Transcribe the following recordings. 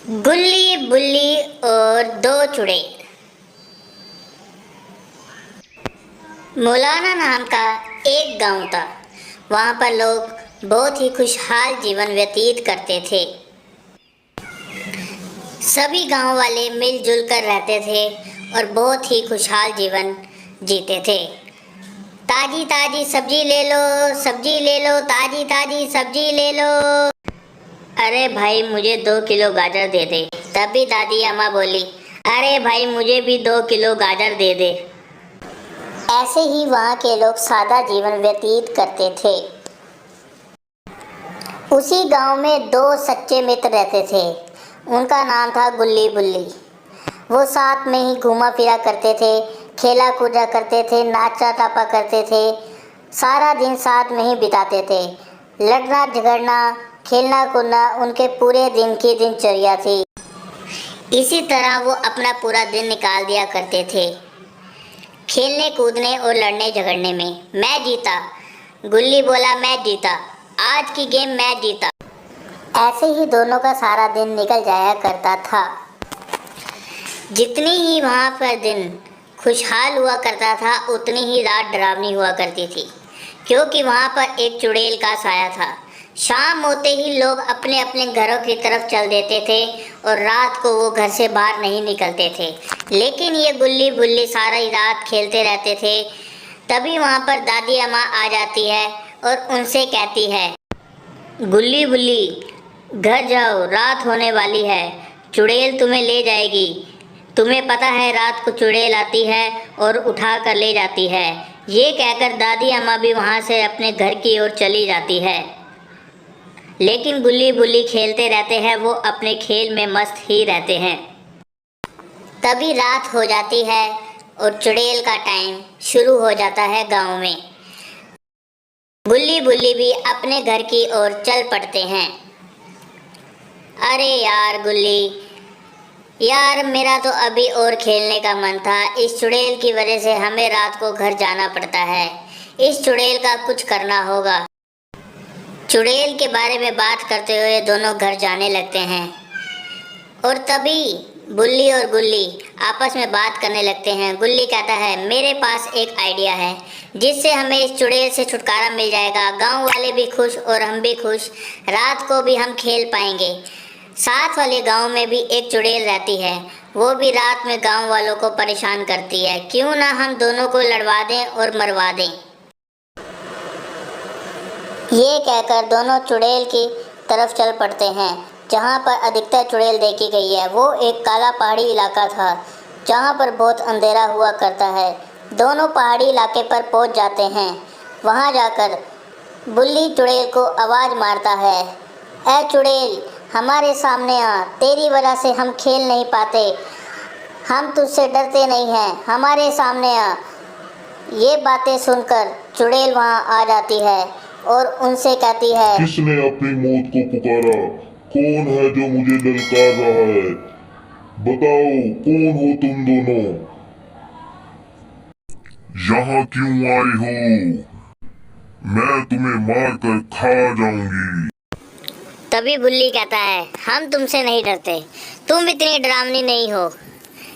गुल्ली बुल्ली और दो चुड़ैल। मौलाना नाम का एक गांव था। वहाँ पर लोग बहुत ही खुशहाल जीवन व्यतीत करते थे। सभी गांव वाले मिलजुल कर रहते थे और बहुत ही खुशहाल जीवन जीते थे। ताजी ताजी सब्जी ले लो, सब्जी ले लो, ताजी ताजी सब्जी ले लो। अरे भाई मुझे 2 किलो गाजर दे दे। तभी दादी अम्मा बोली, अरे भाई मुझे भी 2 किलो गाजर दे दे। ऐसे ही वहाँ के लोग सादा जीवन व्यतीत करते थे। उसी गांव में दो सच्चे मित्र रहते थे। उनका नाम था गुल्ली बुल्ली। वो साथ में ही घूमा फिरा करते थे, खेला कूदा करते थे, नाचा टापा करते थे, सारा दिन साथ में ही बिताते थे। लड़ना झगड़ना, खेलना कूदना उनके पूरे दिन की दिनचर्या थी। इसी तरह वो अपना पूरा दिन निकाल दिया करते थे, खेलने कूदने और लड़ने झगड़ने में। मैं जीता, गुल्ली बोला, मैं जीता, आज की गेम मैं जीता। ऐसे ही दोनों का सारा दिन निकल जाया करता था। जितनी ही वहाँ पर दिन खुशहाल हुआ करता था, उतनी ही रात डरावनी हुआ करती थी, क्योंकि वहाँ पर एक चुड़ैल का साया था। शाम होते ही लोग अपने अपने घरों की तरफ चल देते थे और रात को वो घर से बाहर नहीं निकलते थे। लेकिन ये गुल्ली बुल्ली सारी रात खेलते रहते थे। तभी वहाँ पर दादी अम्मा आ जाती है और उनसे कहती है, गुल्ली बुल्ली घर जाओ, रात होने वाली है, चुड़ैल तुम्हें ले जाएगी। तुम्हें पता है रात को चुड़ैल आती है और उठा कर ले जाती है। ये कहकर दादी अम्मा भी वहाँ से अपने घर की ओर चली जाती है। लेकिन गुल्ली बुल्ली खेलते रहते हैं, वो अपने खेल में मस्त ही रहते हैं। तभी रात हो जाती है और चुड़ैल का टाइम शुरू हो जाता है गांव में। गुल्ली बुल्ली भी अपने घर की ओर चल पड़ते हैं। अरे यार गुल्ली, यार मेरा तो अभी और खेलने का मन था। इस चुड़ैल की वजह से हमें रात को घर जाना पड़ता है। इस चुड़ैल का कुछ करना होगा। चुड़ैल के बारे में बात करते हुए दोनों घर जाने लगते हैं और तभी बुल्ली और गुल्ली आपस में बात करने लगते हैं। गुल्ली कहता है, मेरे पास एक आइडिया है जिससे हमें इस चुड़ैल से छुटकारा मिल जाएगा। गांव वाले भी खुश और हम भी खुश, रात को भी हम खेल पाएंगे। साथ वाले गांव में भी एक चुड़ैल रहती है, वो भी रात में गांव वालों को परेशान करती है। क्यों ना हम दोनों को लड़वा दें और मरवा दें। ये कहकर दोनों चुड़ैल की तरफ चल पड़ते हैं जहाँ पर अधिकतर चुड़ैल देखी गई है। वो एक काला पहाड़ी इलाका था जहाँ पर बहुत अंधेरा हुआ करता है। दोनों पहाड़ी इलाके पर पहुँच जाते हैं। वहाँ जाकर बुल्ली चुड़ैल को आवाज़ मारता है, ऐ चुड़ैल हमारे सामने आ, तेरी वजह से हम खेल नहीं पाते, हम तुझसे डरते नहीं हैं, हमारे सामने आ। ये बातें सुनकर चुड़ैल वहाँ आ जाती है और उनसे कहती है, किसने अपनी मौत को पुकारा? कौन है जो मुझे ललकार रहा है? बताओ कौन हो तुम दोनों? यहाँ क्यों आई हो? मैं तुम्हें मार कर खा जाऊंगी। तभी बुल्ली कहता है, हम तुमसे नहीं डरते, तुम इतनी डरावनी नहीं हो,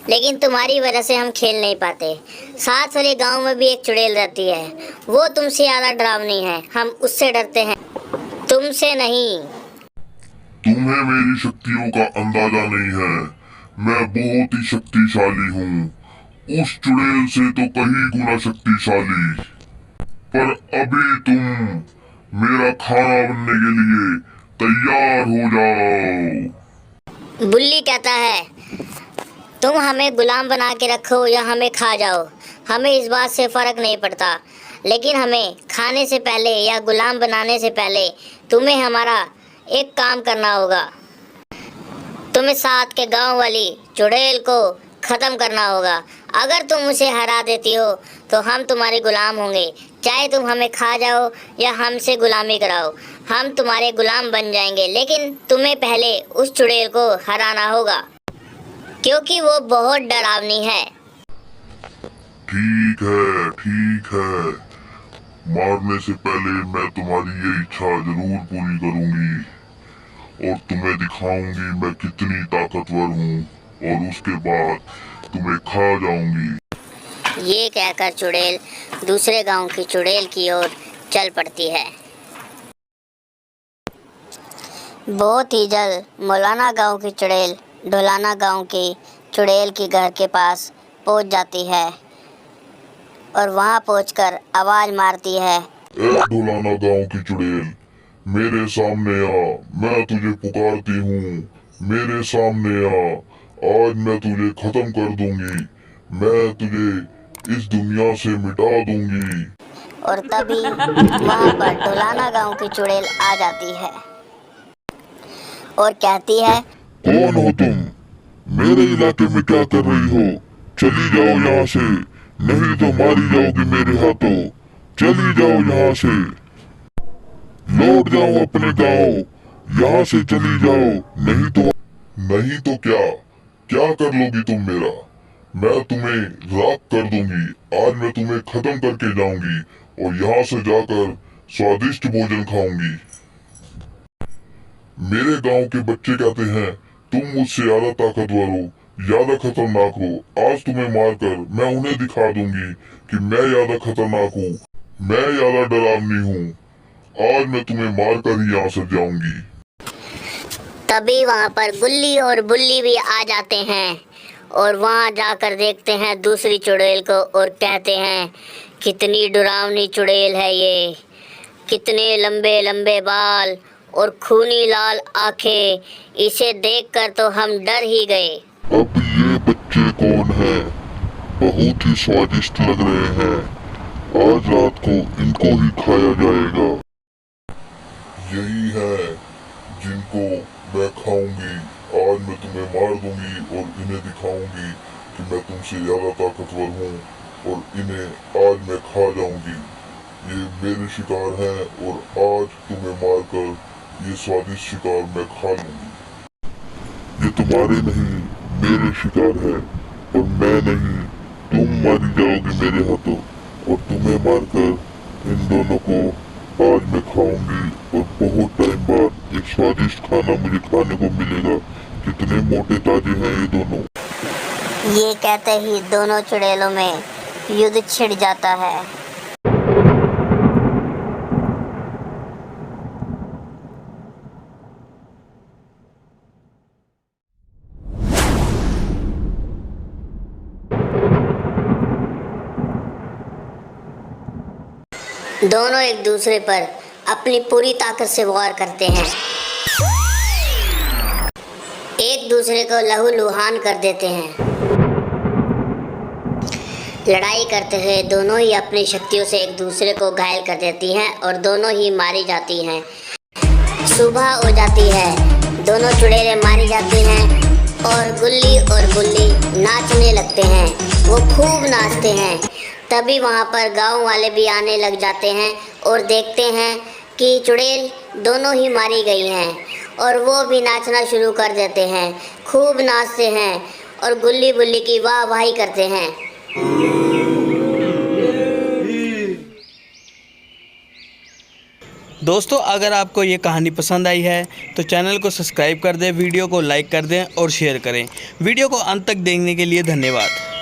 लेकिन तुम्हारी वजह से हम खेल नहीं पाते। साथ वाले गांव में भी एक चुड़ैल रहती है, वो तुमसे ज़्यादा डरावनी है, हम उससे डरते हैं, तुमसे नहीं। तुम्हें मेरी शक्तियों का अंदाजा नहीं है। मैं बहुत ही शक्तिशाली हूँ, उस चुड़ैल से तो कहीं गुना शक्तिशाली। पर अभी तुम मेरा खाना बनने के लिए तैयार हो जाओ। बुल्ली कहता है, तुम हमें गुलाम बना के रखो या हमें खा जाओ, हमें इस बात से फ़र्क नहीं पड़ता, लेकिन हमें खाने से पहले या गुलाम बनाने से पहले तुम्हें हमारा एक काम करना होगा। तुम्हें साथ के गांव वाली चुड़ैल को ख़त्म करना होगा। अगर तुम उसे हरा देती हो तो हम तुम्हारे गुलाम होंगे, चाहे तुम हमें खा जाओ या हमसे गुलामी कराओ, हम तुम्हारे गुलाम बन जाएंगे। लेकिन तुम्हें पहले उस चुड़ैल को हराना होगा, क्योंकि वो बहुत डरावनी है। ठीक है, ठीक है, मारने से पहले मैं तुम्हारी ये इच्छा जरूर पूरी करूंगी और तुम्हें दिखाऊंगी मैं कितनी ताकतवर हूँ और उसके बाद तुम्हें खा जाऊंगी। ये कहकर चुड़ैल दूसरे गांव की चुड़ैल की ओर चल पड़ती है। बहुत ही जल्द मौलाना गांव की चुड़ैल ढोलाना गांव की चुड़ैल के घर के पास पहुंच जाती है और वहां पहुंचकर आवाज़ मारती है, ए ढोलाना गांव की चुड़ैल, मेरे सामने आ, मैं तुझे पुकारती हूँ, मेरे सामने आ, आज मैं तुझे खत्म कर दूंगी, मैं तुझे इस दुनिया से मिटा दूंगी। और तभी वहां पर ढोलाना गांव की चुड़ैल आ जाती है और कहती है, कौन हो तुम? मेरे इलाके में क्या कर रही हो? चली जाओ यहाँ से, नहीं तो मारी जाओगी मेरे हाथों। चली जाओ यहाँ से, लौट जाओ अपने गांव, यहाँ से चली जाओ, नहीं तो क्या कर लोगी तुम मेरा? मैं तुम्हें राख कर दूंगी, आज मैं तुम्हें खत्म करके जाऊंगी और यहाँ से जाकर स्वादिष्ट भोजन खाऊंगी। मेरे गांव के बच्चे कहते हैं तुम मुझसे ज्यादा ताकतवर हो, ज्यादा खतरनाक हो। आज तुम्हें मारकर मैं उन्हें दिखा दूंगी कि मैं ज्यादा खतरनाक हूँ, मैं ज्यादा डरावनी हूँ। आज मैं तुम्हें मारकर ही यहाँ से जाऊंगी। तभी वहां पर गुल्ली और बुल्ली भी आ जाते हैं और वहां जाकर देखते हैं दूसरी चुड़ैल को और कहते हैं, कितनी डरावनी चुड़ैल है ये, कितने लंबे लंबे बाल और खूनी लाल आंखें, इसे देखकर तो हम डर ही गए। अब ये बच्चे कौन हैं? बहुत ही स्वादिष्ट लग रहे हैं, आज रात को इनको ही खाया जाएगा। यही है जिनको मैं खाऊंगी, आज मैं तुम्हें मार दूंगी और इन्हें दिखाऊंगी कि मैं तुमसे ज्यादा ताकतवर हूँ और इन्हें आज मैं खा जाऊंगी। ये मेरे शिकार हैं और आज तुम्हें मारकर ये स्वादिष्ट शिकार मैं खा लूंगी। ये तुम्हारे नहीं मेरे शिकार है और मैं नहीं, तुम मारी जाओगी मेरे हाथों और तुम्हें मारकर इन दोनों को आज मैं खाऊंगी और बहुत टाइम बाद एक स्वादिष्ट खाना मुझे खाने को मिलेगा। कितने मोटे ताजे हैं ये दोनों। ये कहते ही दोनों चुड़ैलों में युद्ध छिड़ जाता है। दोनों एक दूसरे पर अपनी पूरी ताकत से वार करते हैं, एक दूसरे को लहूलुहान कर देते हैं। लड़ाई करते हुए दोनों ही अपनी शक्तियों से एक दूसरे को घायल कर देती हैं और दोनों ही मारी जाती हैं। सुबह हो जाती है, दोनों चुड़ैलें मारी जाती हैं और गुल्ली और बुल्ली नाचने लगते हैं। वो खूब नाचते हैं। तभी वहाँ पर गांव वाले भी आने लग जाते हैं और देखते हैं कि चुड़ैल दोनों ही मारी गई हैं और वो भी नाचना शुरू कर देते हैं, खूब नाचते हैं और गुल्ली बुल्ली की वाहवाही करते हैं। दोस्तों, अगर आपको ये कहानी पसंद आई है तो चैनल को सब्सक्राइब कर दें, वीडियो को लाइक कर दें और शेयर करें। वीडियो को अंत तक देखने के लिए धन्यवाद।